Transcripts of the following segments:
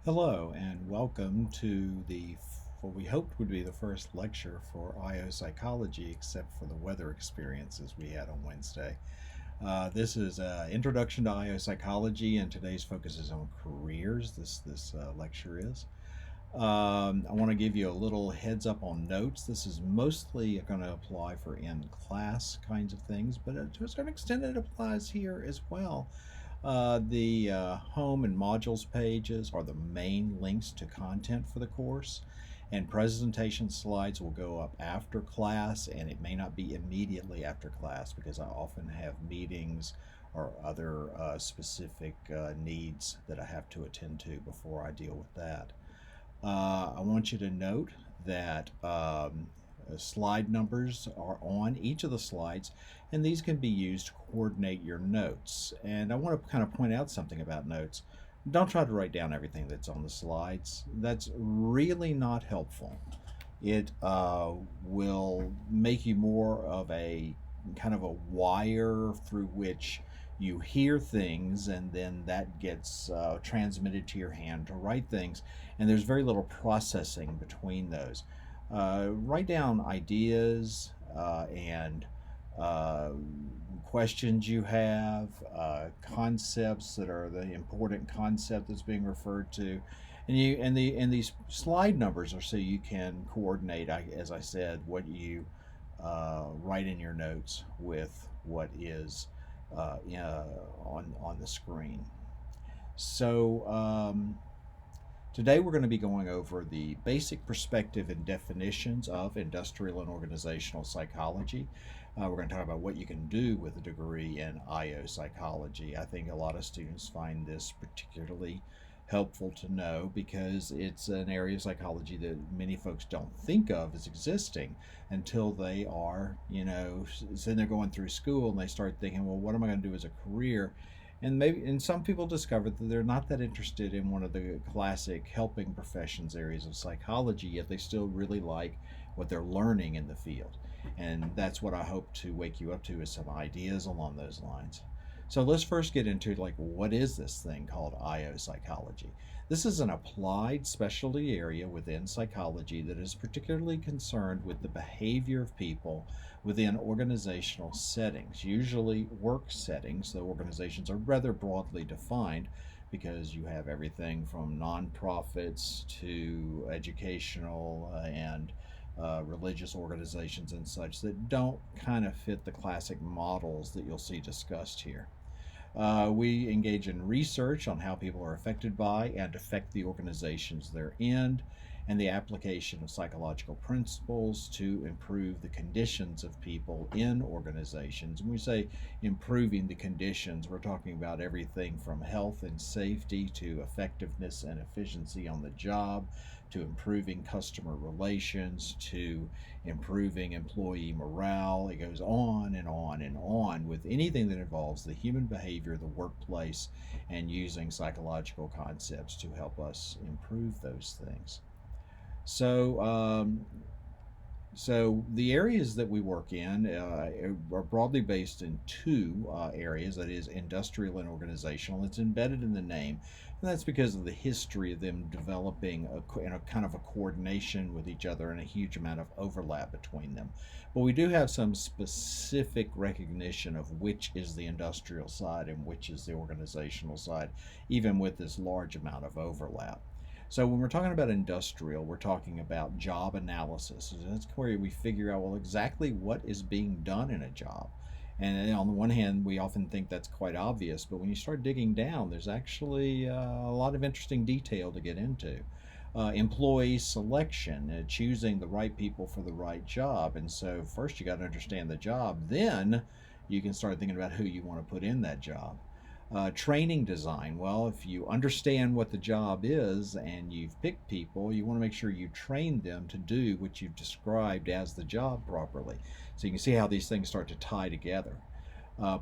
Hello, and welcome to what we hoped would be the first lecture for IO psychology, except for the weather experiences we had on Wednesday. This is Introduction to IO psychology, and today's focus is on careers. This lecture is. I want to give you a little heads up on notes. This is mostly going to apply for in class kinds of things, but to a certain extent, it applies here as well. The home and modules pages are the main links to content for the course, and presentation slides will go up after class, and it may not be immediately after class because I often have meetings or other specific needs that I have to attend to before I deal with that. I want you to note that slide numbers are on each of the slides, and these can be used to coordinate your notes. And I want to kind of point out something about notes. Don't try to write down everything that's on the slides. That's really not helpful. It will make you more of a kind of a wire through which you hear things, and then that gets transmitted to your hand to write things, and there's very little processing between those. Write down ideas and uh, questions you have, concepts that are the important concept that's being referred to, and these slide numbers are so you can coordinate, as I said, what you write in your notes with what is on the screen. So today we're going to be going over the basic perspective and definitions of industrial and organizational psychology. We're going to talk about what you can do with a degree in IO psychology. I think a lot of students find this particularly helpful to know because it's an area of psychology that many folks don't think of as existing until they are, sitting there going through school and they start thinking, well, what am I going to do as a career? And some people discover that they're not that interested in one of the classic helping professions areas of psychology, yet they still really like what they're learning in the field. And that's what I hope to wake you up to, is some ideas along those lines. So let's first get into what is this thing called IO psychology? This is an applied specialty area within psychology that is particularly concerned with the behavior of people within organizational settings, usually work settings, though organizations are rather broadly defined because you have everything from nonprofits to educational and religious organizations and such that don't kind of fit the classic models that you'll see discussed here. We engage in research on how people are affected by and affect the organizations they're in, and the application of psychological principles to improve the conditions of people in organizations. When we say improving the conditions, we're talking about everything from health and safety to effectiveness and efficiency on the job, to improving customer relations, to improving employee morale. It goes on and on and on with anything that involves the human behavior, the workplace, and using psychological concepts to help us improve those things. So, so the areas that we work in are broadly based in two areas, that is industrial and organizational. It's embedded in the name, and that's because of the history of them developing in a kind of a coordination with each other and a huge amount of overlap between them. But we do have some specific recognition of which is the industrial side and which is the organizational side, even with this large amount of overlap. So when we're talking about industrial, we're talking about job analysis. So that's where we figure out, well, exactly what is being done in a job. And on the one hand, we often think that's quite obvious, but when you start digging down, there's actually a lot of interesting detail to get into. Employee selection, choosing the right people for the right job. And so first you got to understand the job, then you can start thinking about who you want to put in that job. Training design. Well, if you understand what the job is and you've picked people, you want to make sure you train them to do what you've described as the job properly. So you can see how these things start to tie together.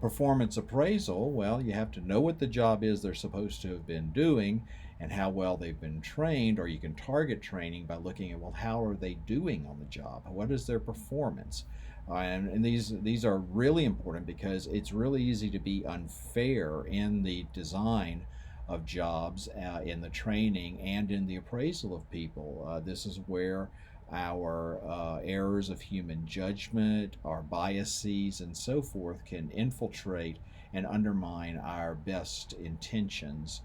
Performance appraisal, well, you have to know what the job is they're supposed to have been doing and how well they've been trained, or you can target training by looking at, well, how are they doing on the job? What is their performance? And these are really important because it's really easy to be unfair in the design of jobs in the training and in the appraisal of people. This is where our errors of human judgment, our biases, and so forth can infiltrate and undermine our best intentions,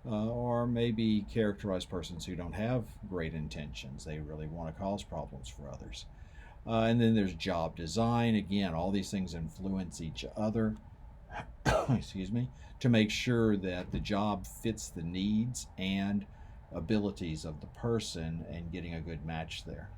or maybe characterize persons who don't have great intentions. They really want to cause problems for others. And then there's job design. Again, all these things influence each other, excuse me, to make sure that the job fits the needs and abilities of the person and getting a good match there.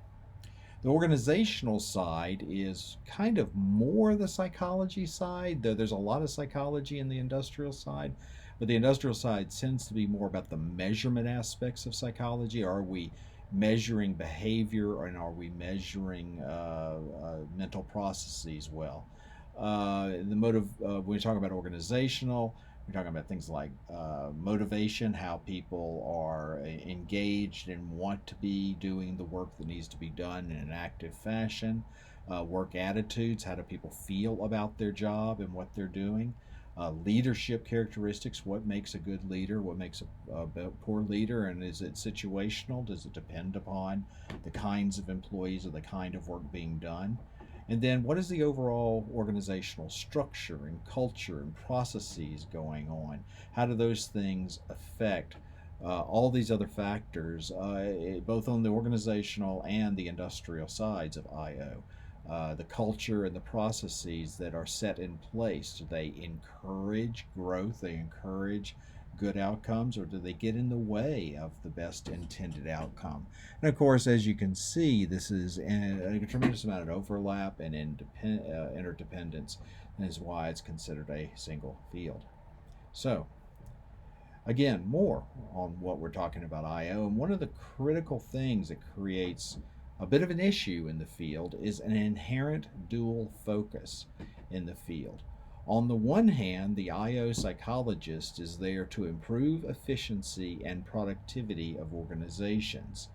The organizational side is kind of more the psychology side, though there's a lot of psychology in the industrial side. But the industrial side tends to be more about the measurement aspects of psychology. Are we measuring behavior, and are we measuring mental processes well? The motive, when we talk about organizational, we're talking about things like motivation, how people are engaged and want to be doing the work that needs to be done in an active fashion. Work attitudes, how do people feel about their job and what they're doing. Leadership characteristics, what makes a good leader, what makes a poor leader, and is it situational? Does it depend upon the kinds of employees or the kind of work being done? And then what is the overall organizational structure and culture and processes going on? How do those things affect all these other factors, both on the organizational and the industrial sides of IO? The culture and the processes that are set in place, do they encourage growth? They encourage good outcomes, or do they get in the way of the best intended outcome? And of course, as you can see, this is a tremendous amount of overlap and interdependence, and is why it's considered a single field. So again, more on what we're talking about IO, and one of the critical things that creates a bit of an issue in the field is an inherent dual focus in the field. On the one hand, the IO psychologist is there to improve efficiency and productivity of organizations.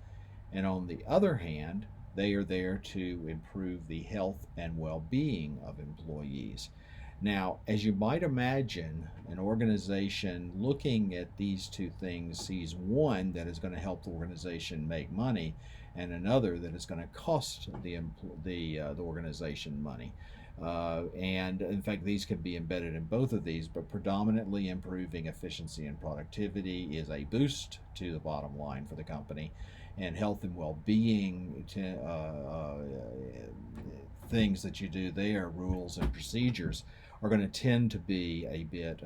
And on the other hand, they are there to improve the health and well-being of employees. Now, as you might imagine, an organization looking at these two things sees one that is going to help the organization make money, and another that is going to cost the organization money. And in fact, these can be embedded in both of these, but predominantly improving efficiency and productivity is a boost to the bottom line for the company, and health and well-being things that you do there, rules and procedures, are going to tend to be a bit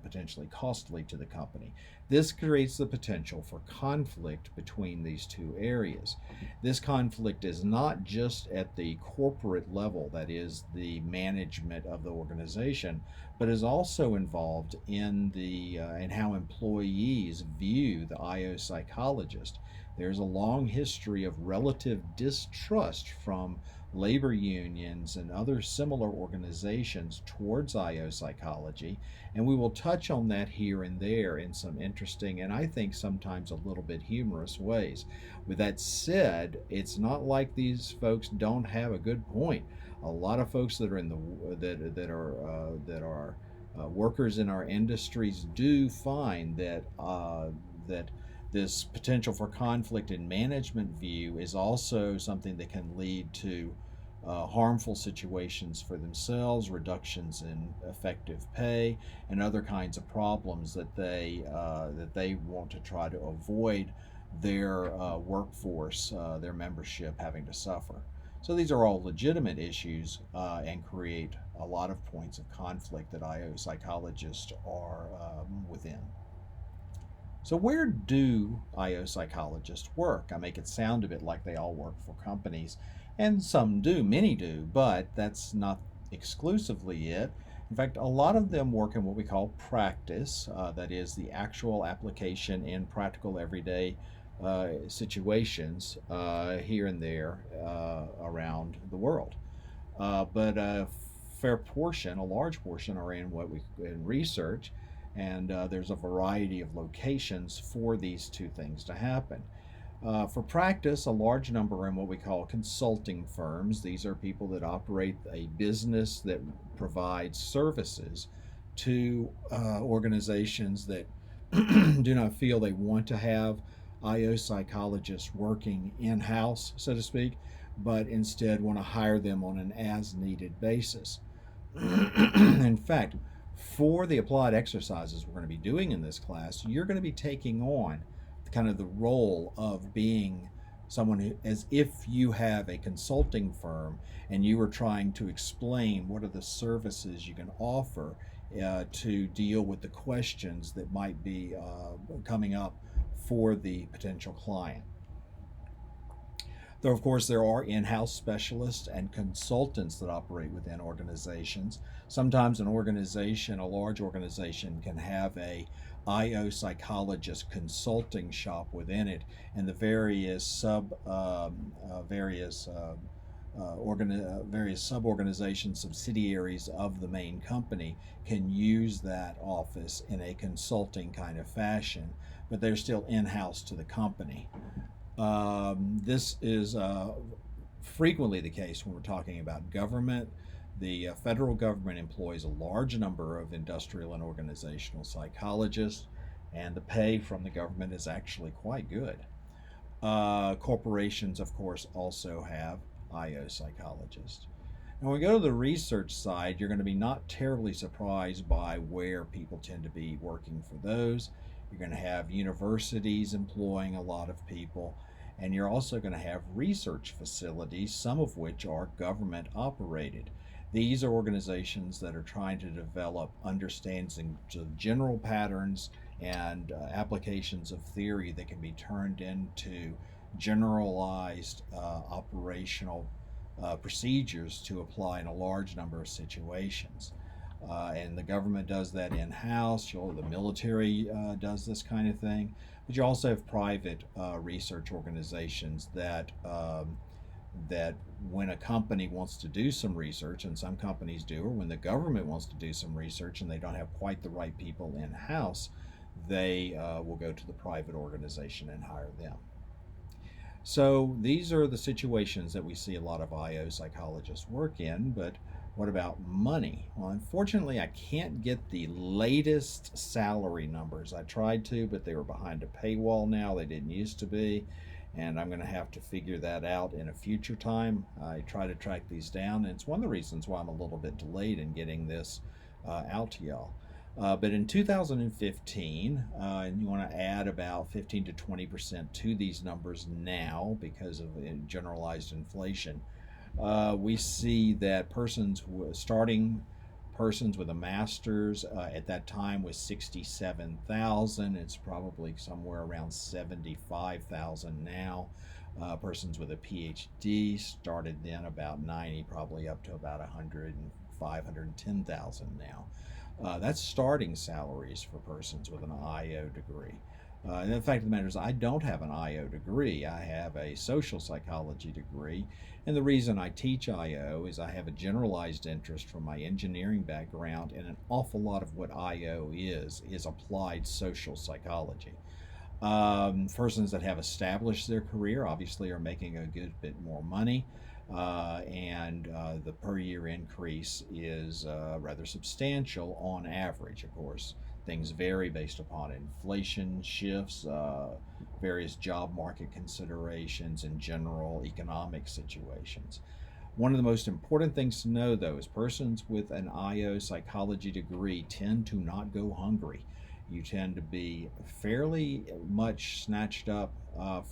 potentially costly to the company. This creates the potential for conflict between these two areas. This conflict is not just at the corporate level, that is the management of the organization, but is also involved in in how employees view the IO psychologist. There's a long history of relative distrust from labor unions and other similar organizations towards IO psychology, and we will touch on that here and there in some interesting and I think sometimes a little bit humorous ways. With that said, it's not like these folks don't have a good point. A lot of folks that are in the that are workers in our industries do find that this potential for conflict in management view is also something that can lead to harmful situations for themselves, reductions in effective pay, and other kinds of problems that they want to try to avoid their workforce, their membership having to suffer. So these are all legitimate issues and create a lot of points of conflict that IO psychologists are within. So where do IO psychologists work? I make it sound a bit like they all work for companies, and some do, many do, but that's not exclusively it. In fact, a lot of them work in what we call practice, that is the actual application in practical everyday situations here and there around the world. But a fair portion, a large portion, are in in research, and there's a variety of locations for these two things to happen. For practice, a large number are in what we call consulting firms. These are people that operate a business that provides services to organizations that do not feel they want to have IO psychologists working in-house, so to speak, but instead want to hire them on an as-needed basis. In fact, for the applied exercises we're going to be doing in this class, you're going to be taking on kind of the role of being someone who, as if you have a consulting firm and you are trying to explain what are the services you can offer to deal with the questions that might be coming up for the potential client. Though, of course, there are in house specialists and consultants that operate within organizations. Sometimes an organization, a large organization, can have a IO psychologist consulting shop within it, and the various various sub organizations, subsidiaries of the main company can use that office in a consulting kind of fashion, but they're still in house to the company. This is frequently the case when we're talking about government. The federal government employs a large number of industrial and organizational psychologists, and the pay from the government is actually quite good. Corporations, of course, also have IO psychologists. Now, when we go to the research side, you're going to be not terribly surprised by where people tend to be working for those. You're going to have universities employing a lot of people, and you're also going to have research facilities, some of which are government operated. These are organizations that are trying to develop understandings of general patterns and applications of theory that can be turned into generalized operational procedures to apply in a large number of situations. And the government does that in house. The military does this kind of thing. But you also have private research organizations that when a company wants to do some research, and some companies do, or when the government wants to do some research and they don't have quite the right people in house, they will go to the private organization and hire them. So these are the situations that we see a lot of IO psychologists work in, but what about money? Well, unfortunately, I can't get the latest salary numbers. I tried to, but they were behind a paywall now. They didn't used to be, and I'm going to have to figure that out in a future time. I try to track these down, and it's one of the reasons why I'm a little bit delayed in getting this out to y'all. But in 2015, and you want to add about 15 to 20% to these numbers now because of generalized inflation, we see that starting persons with a master's at that time was 67,000. It's probably somewhere around 75,000 now. Persons with a PhD started then about 90, probably up to about 105, 110,000 now. That's starting salaries for persons with an IO degree. And the fact of the matter is, I don't have an IO degree. I have a social psychology degree. And the reason I teach IO is I have a generalized interest from my engineering background, and an awful lot of what IO is applied social psychology. Persons that have established their career obviously are making a good bit more money. And the per year increase is rather substantial on average. Of course, things vary based upon inflation shifts, various job market considerations, and general economic situations. One of the most important things to know, though, is persons with an IO psychology degree tend to not go hungry. You tend to be fairly much snatched up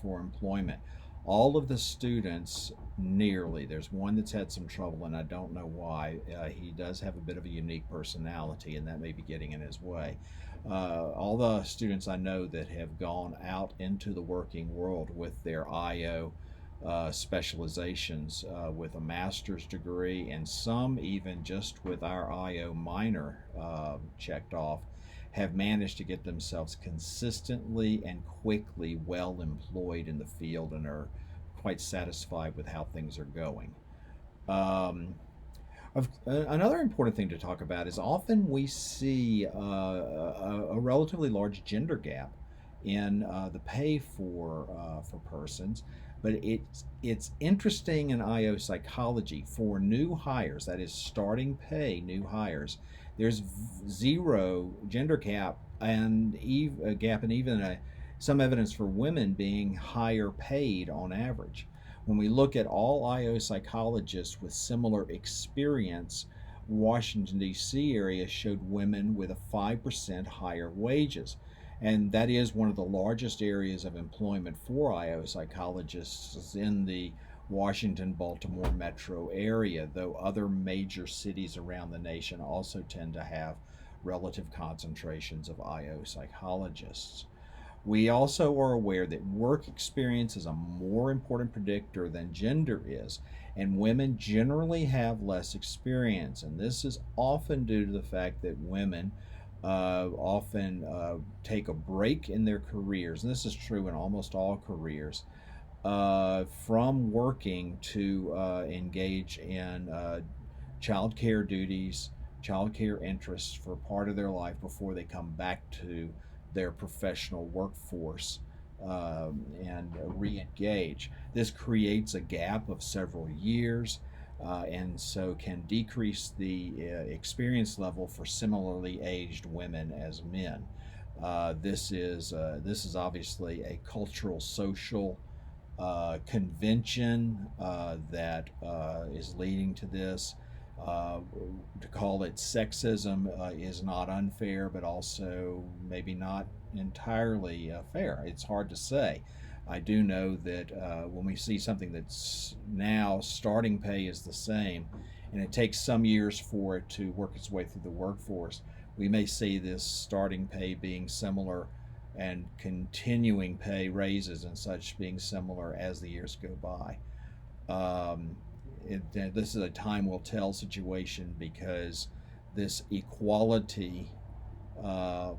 for employment. All of the students, nearly, there's one that's had some trouble, and I don't know why. He does have a bit of a unique personality, and that may be getting in his way. All the students I know that have gone out into the working world with their IO specializations with a master's degree, and some even just with our IO minor checked off, have managed to get themselves consistently and quickly well employed in the field and are quite satisfied with how things are going. Another important thing to talk about is often we see a relatively large gender gap in the pay for persons, but it's interesting in IO psychology for new hires, that is starting pay, new hires. There's zero gender gap a gap, and even some evidence for women being higher paid on average. When we look at all IO psychologists with similar experience, Washington, D.C. area showed women with a 5% higher wages. And that is one of the largest areas of employment for IO psychologists in the Washington, Baltimore metro area, though other major cities around the nation also tend to have relative concentrations of IO psychologists. We also are aware that work experience is a more important predictor than gender is, and women generally have less experience. And this is often due to the fact that women often take a break in their careers, and this is true in almost all careers, from working to engage in child care duties, child care interests for part of their life before they come back to their professional workforce and re engage. This creates a gap of several years. And so can decrease the experience level for similarly aged women as men. This is obviously a cultural, social convention that is leading to this. To call it sexism is not unfair, but also maybe not entirely fair. It's hard to say. I do know that when we see something that's now starting pay is the same, and it takes some years for it to work its way through the workforce, we may see this starting pay being similar and continuing pay raises and such being similar as the years go by. Um, this is a time will tell situation because this equality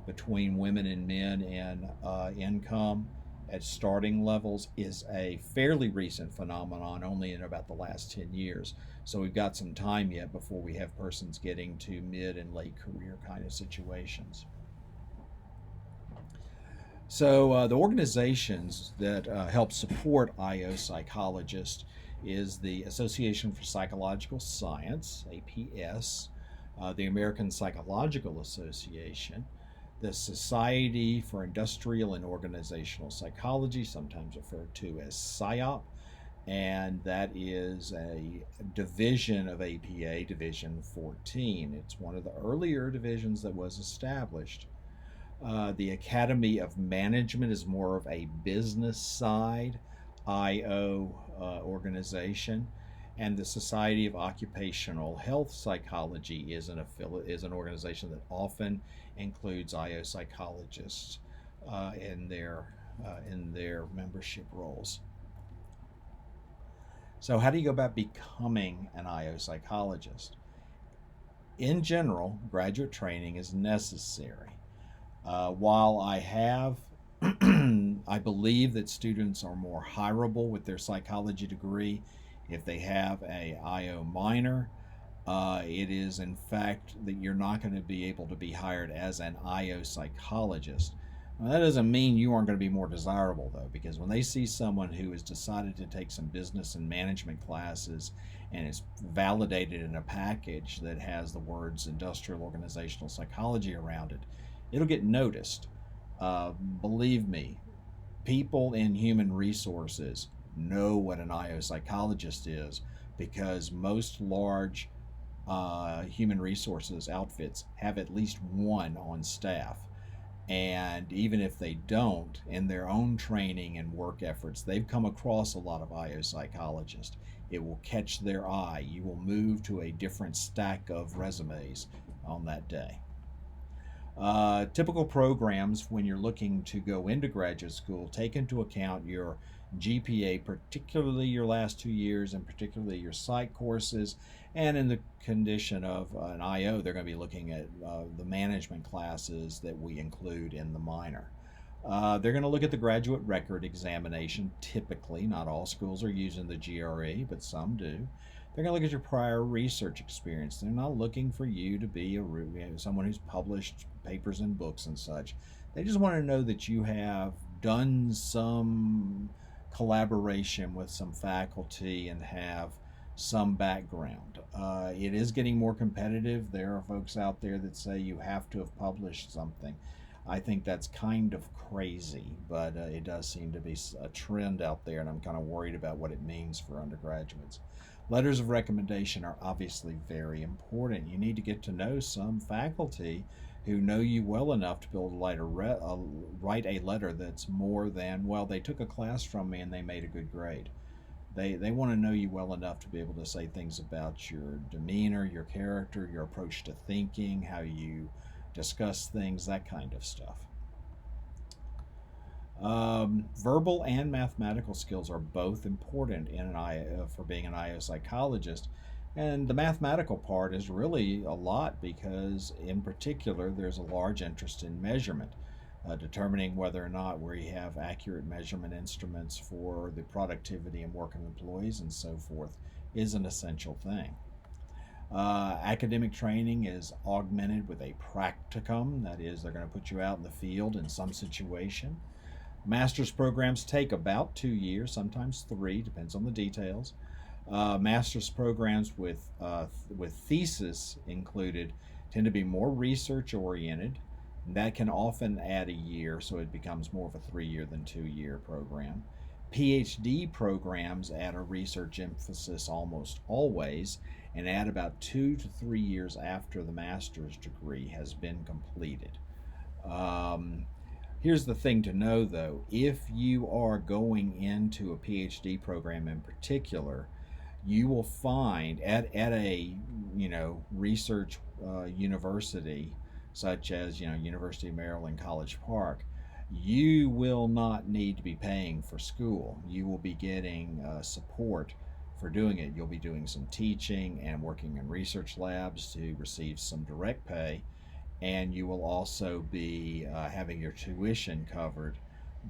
between women and men in income at starting levels is a fairly recent phenomenon, only in about the last 10 years. So we've got some time yet before we have persons getting to mid and late career kind of situations. So the organizations that help support IO psychologists is the Association for Psychological Science, APS, the American Psychological Association, the Society for Industrial and Organizational Psychology, sometimes referred to as PSYOP, and that is a division of APA, Division 14. It's one of the earlier divisions that was established. The Academy of Management is more of a business side IO organization, and the Society of Occupational Health Psychology is an organization that often includes IO psychologists in their membership roles. So, how do you go about becoming an IO psychologist? In general, graduate training is necessary. While I believe that students are more hireable with their psychology degree if they have a IO minor. It is in fact that you're not going to be able to be hired as an IO psychologist. Now, that doesn't mean you aren't going to be more desirable, though, because when they see someone who has decided to take some business and management classes and is validated in a package that has the words industrial organizational psychology around it, it'll get noticed. Believe me, people in human resources know what an IO psychologist is because most large human resources outfits have at least one on staff. And even if they don't, in their own training and work efforts, they've come across a lot of IO psychologists. It will catch their eye. You will move to a different stack of resumes on that day. Typical programs when you're looking to go into graduate school take into account your GPA, particularly your last 2 years, and particularly your psych courses. And in the condition of an IO, they're going to be looking at the management classes that we include in the minor. They're going to look at the graduate record examination. Typically, not all schools are using the GRE, but some do. They're going to look at your prior research experience. They're not looking for you to be someone who's published papers and books and such. They just want to know that you have done some collaboration with some faculty and have some background. It is getting more competitive. There are folks out there that say you have to have published something. I think that's kind of crazy, but it does seem to be a trend out there, and I'm kind of worried about what it means for undergraduates. Letters of recommendation are obviously very important. You need to get to know some faculty who know you well enough to be able to write a letter that's more than, well, they took a class from me and they made a good grade. They want to know you well enough to be able to say things about your demeanor, your character, your approach to thinking, how you discuss things, that kind of stuff. Verbal and mathematical skills are both important for being an IO psychologist. And the mathematical part is really a lot because, in particular, there's a large interest in measurement. Determining whether or not where you have accurate measurement instruments for the productivity and work of employees and so forth is an essential thing. Academic training is augmented with a practicum. That is, they're going to put you out in the field in some situation. Master's programs take about 2 years, sometimes 3, depends on the details. Master's programs with thesis included tend to be more research oriented. That can often add a year, so it becomes more of a 3-year than 2-year program. PhD programs add a research emphasis almost always and add about 2 to 3 years after the master's degree has been completed. Here's the thing to know though, if you are going into a PhD program in particular, you will find at a research university such as University of Maryland, College Park, you will not need to be paying for school. You will be getting support for doing it. You'll be doing some teaching and working in research labs to receive some direct pay, and you will also be having your tuition covered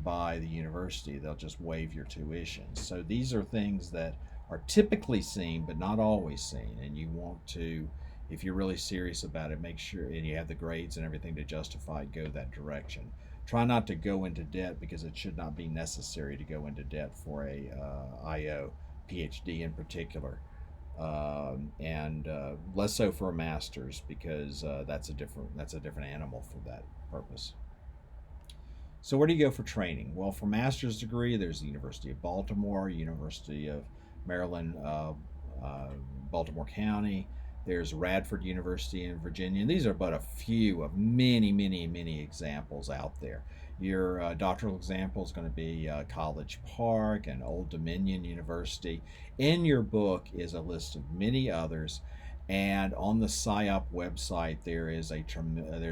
by the university. They'll just waive your tuition. So these are things that are typically seen but not always seen, and you want to, if you're really serious about it, make sure and you have the grades and everything to justify it, go that direction. Try not to go into debt because it should not be necessary to go into debt for a IO, PhD in particular, and less so for a master's because that's a different animal for that purpose. So where do you go for training? Well, for master's degree, there's the University of Baltimore, University of Maryland, Baltimore County. There's Radford University in Virginia. And these are but a few of many, many, many examples out there. Your doctoral example is going to be College Park and Old Dominion University. In your book is a list of many others, and on the SIOP website there's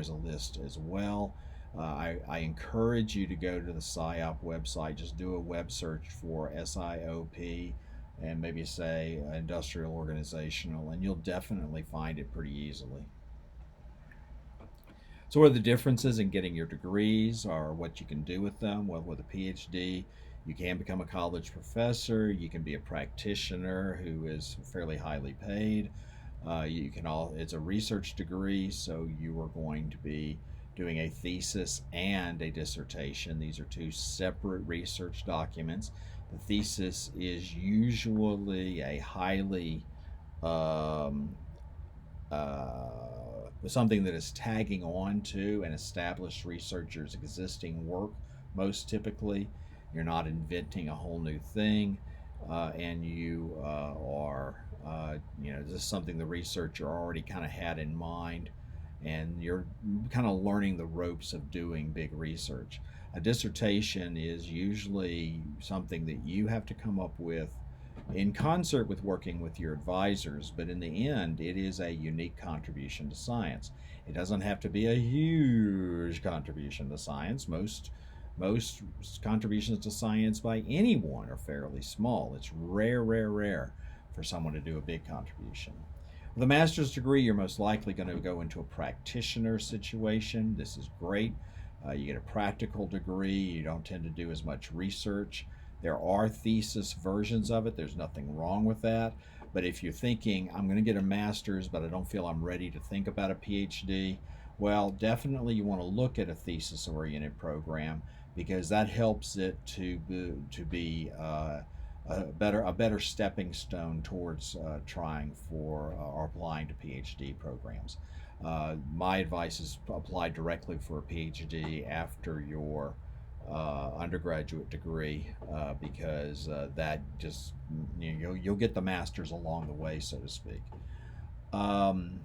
a list as well. I encourage you to go to the SIOP website. Just do a web search for SIOP and maybe say industrial organizational, and you'll definitely find it pretty easily. So what are the differences in getting your degrees or what you can do with them? Well, with a PhD, you can become a college professor, you can be a practitioner who is fairly highly paid. It's a research degree, so you are going to be doing a thesis and a dissertation. These are two separate research documents. The thesis is usually a highly something that is tagging on to an established researcher's existing work. Most typically, you're not inventing a whole new thing, and you this is something the researcher already kind of had in mind, and you're kind of learning the ropes of doing big research. A dissertation is usually something that you have to come up with in concert with working with your advisors, but in the end, it is a unique contribution to science. It doesn't have to be a huge contribution to science. Most contributions to science by anyone are fairly small. It's rare for someone to do a big contribution. With a master's degree, you're most likely going to go into a practitioner situation. This is great. You get a practical degree. You don't tend to do as much research. There are thesis versions of it. There's nothing wrong with that. But if you're thinking, I'm going to get a master's, but I don't feel I'm ready to think about a PhD, well, definitely you want to look at a thesis-oriented program because that helps it to be a better stepping stone towards trying for or applying to PhD programs. My advice is apply directly for a PhD after your undergraduate degree, because that just, you'll get the masters along the way, so to speak. Um,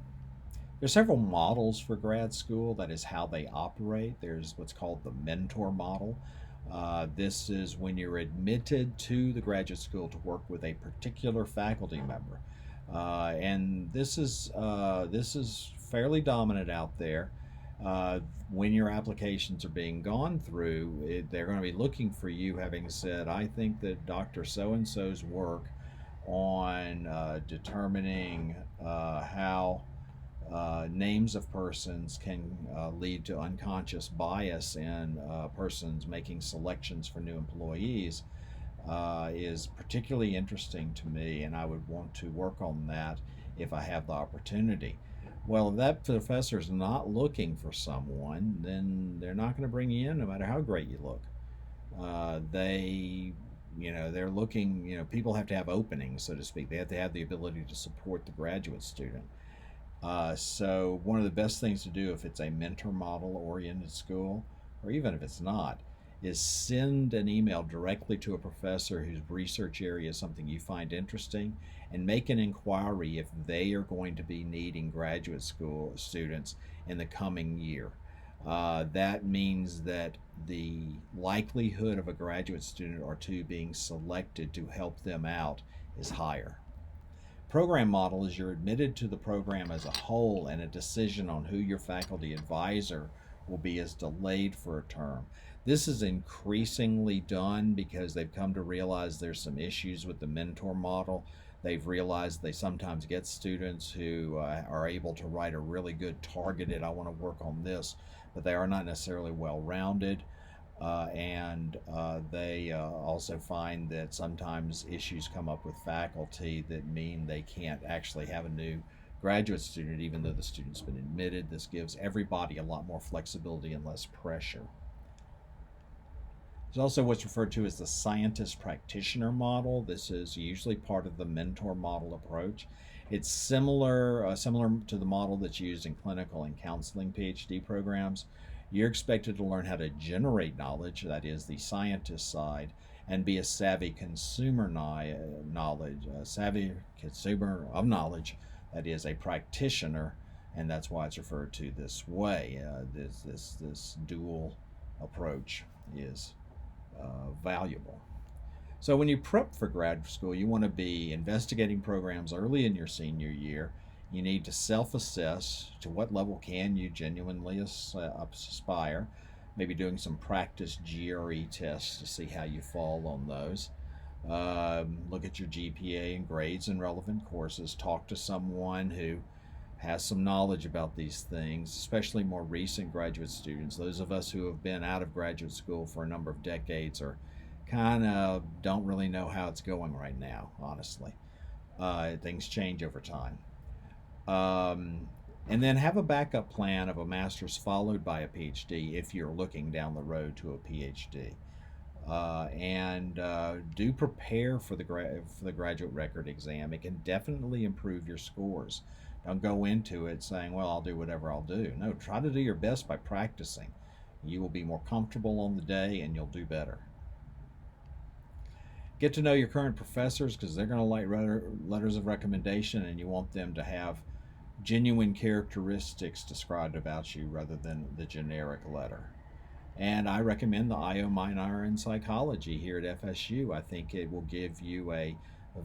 there's several models for grad school. That is how they operate. There's what's called the mentor model. This is when you're admitted to the graduate school to work with a particular faculty member, and this is fairly dominant out there. Uh, when your applications are being gone through, they're going to be looking for you, having said, "I think that Dr. So and so's work on determining how names of persons can lead to unconscious bias in persons making selections for new employees is particularly interesting to me, and I would want to work on that if I have the opportunity." Well, if that professor is not looking for someone, then they're not going to bring you in no matter how great you look. They they're looking, people have to have openings, so to speak. They have to have the ability to support the graduate student. So one of the best things to do if it's a mentor model oriented school, or even if it's not, is send an email directly to a professor whose research area is something you find interesting, and make an inquiry if they are going to be needing graduate school students in the coming year. That means that the likelihood of a graduate student or two being selected to help them out is higher. Program model is you're admitted to the program as a whole, and a decision on who your faculty advisor will be is delayed for a term. This is increasingly done because they've come to realize there's some issues with the mentor model. They've realized they sometimes get students who are able to write a really good targeted, "I want to work on this," but they are not necessarily well rounded. And they also find that sometimes issues come up with faculty that mean they can't actually have a new graduate student even though the student's been admitted. This gives everybody a lot more flexibility and less pressure. There's also what's referred to as the scientist practitioner model. This is usually part of the mentor model approach. It's similar to the model that's used in clinical and counseling PhD programs. You're expected to learn how to generate knowledge, that is the scientist side, and be a savvy consumer knowledge, a savvy consumer of knowledge, that is a practitioner, and that's why it's referred to this way. This dual approach is valuable. So when you prep for grad school, you want to be investigating programs early in your senior year. You need to self-assess to what level can you genuinely aspire. Maybe doing some practice GRE tests to see how you fall on those. Look at your GPA and grades in relevant courses. Talk to someone who has some knowledge about these things, especially more recent graduate students. Those of us who have been out of graduate school for a number of decades are kind of don't really know how it's going right now, honestly. Things change over time. And then have a backup plan of a master's followed by a PhD if you're looking down the road to a PhD. And do prepare for the graduate record exam. It can definitely improve your scores. Don't go into it saying, "Well, I'll do whatever I'll do." No, try to do your best by practicing. You will be more comfortable on the day and you'll do better. Get to know your current professors because they're going to like letters of recommendation, and you want them to have genuine characteristics described about you rather than the generic letter. And I recommend the IO minor in psychology here at FSU. I think it will give you a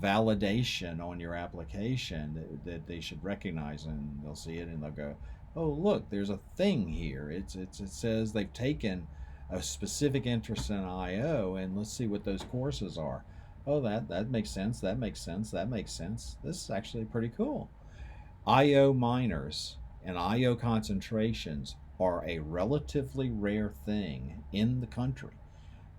validation on your application that they should recognize, and they'll see it and they'll go, "Oh, look, there's a thing here. It says they've taken a specific interest in IO, and let's see what those courses are. Oh, that makes sense. That makes sense. That makes sense. This is actually pretty cool." IO minors and IO concentrations are a relatively rare thing in the country.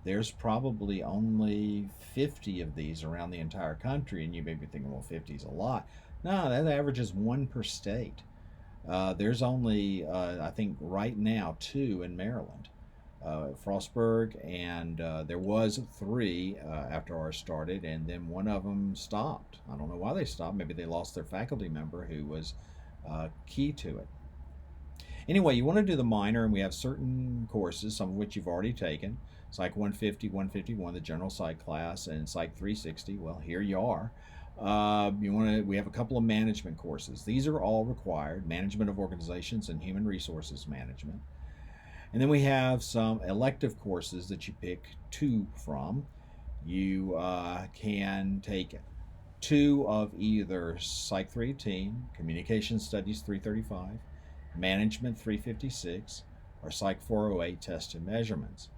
There's probably only 50 of these around the entire country, and you may be thinking, well, 50 is a lot. No, that averages one per state. There's only, I think, right now, two in Maryland. Frostburg, and there was three after ours started, and then one of them stopped. I don't know why they stopped. Maybe they lost their faculty member who was key to it. Anyway, you want to do the minor, and we have certain courses, some of which you've already taken. Psych 150, 151, the general psych class, and Psych 360. Well, here you are. We have a couple of management courses. These are all required: management of organizations and human resources management. And then we have some elective courses that you pick two from. You can take two of either Psych 318, Communication Studies 335, Management 356, or Psych 408, Test and Measurements,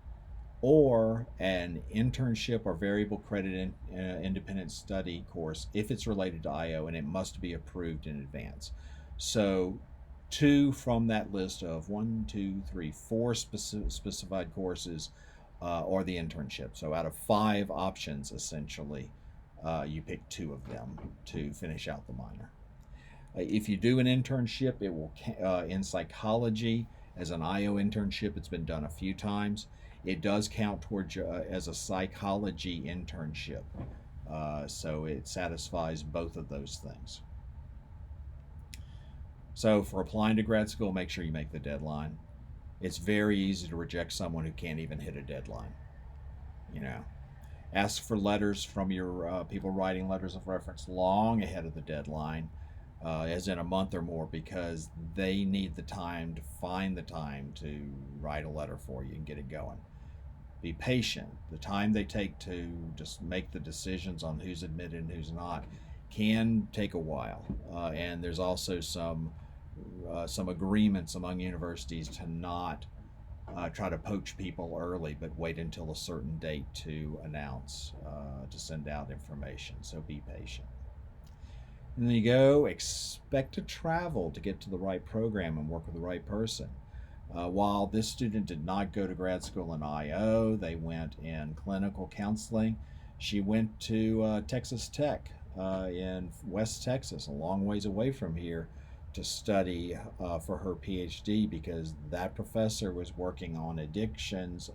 or an internship or variable credit independent study course if it's related to IO, and it must be approved in advance. So two from that list of 4 specified courses, or the internship. So out of 5 options, essentially, you pick 2 of them to finish out the minor. If you do an internship, it will in psychology as an IO internship. It's been done a few times. It does count towards as a psychology internship, so it satisfies both of those things. So for applying to grad school, make sure you make the deadline. It's very easy to reject someone who can't even hit a deadline. Ask for letters from your people writing letters of reference long ahead of the deadline, as in a month or more, because they need the time to find the time to write a letter for you and get it going. Be patient. The time they take to just make the decisions on who's admitted and who's not can take a while, and there's also some agreements among universities to not try to poach people early, but wait until a certain date to announce, to send out information. So be patient. And then you go, expect to travel to get to the right program and work with the right person. While this student did not go to grad school in IO, they went in clinical counseling. She went to Texas Tech in West Texas, a long ways away from here, to study for her PhD, because that professor was working on addictions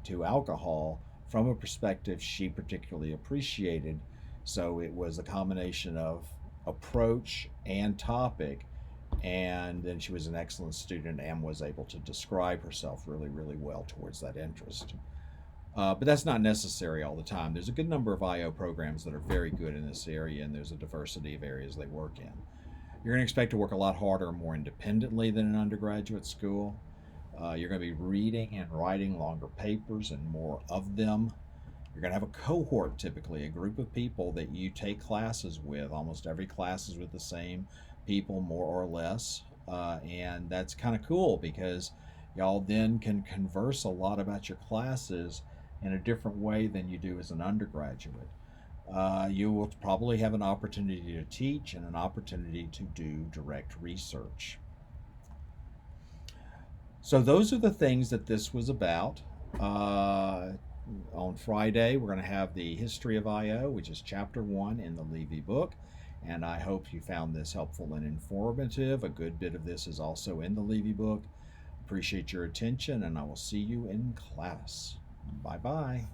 to alcohol from a perspective she particularly appreciated. So it was a combination of approach and topic, and then she was an excellent student and was able to describe herself really, really well towards that interest. But that's not necessary all the time. There's a good number of IO programs that are very good in this area, and there's a diversity of areas they work in. You're going to expect to work a lot harder and more independently than in undergraduate school. You're going to be reading and writing longer papers and more of them. You're going to have a cohort, typically a group of people that you take classes with. Almost every class is with the same people, more or less, and that's kind of cool because y'all then can converse a lot about your classes in a different way than you do as an undergraduate. You will probably have an opportunity to teach and an opportunity to do direct research. So those are the things that this was about. On Friday, we're going to have the history of IO, which is chapter 1 in the Levy book. And I hope you found this helpful and informative. A good bit of this is also in the Levy book. Appreciate your attention, and I will see you in class. Bye-bye.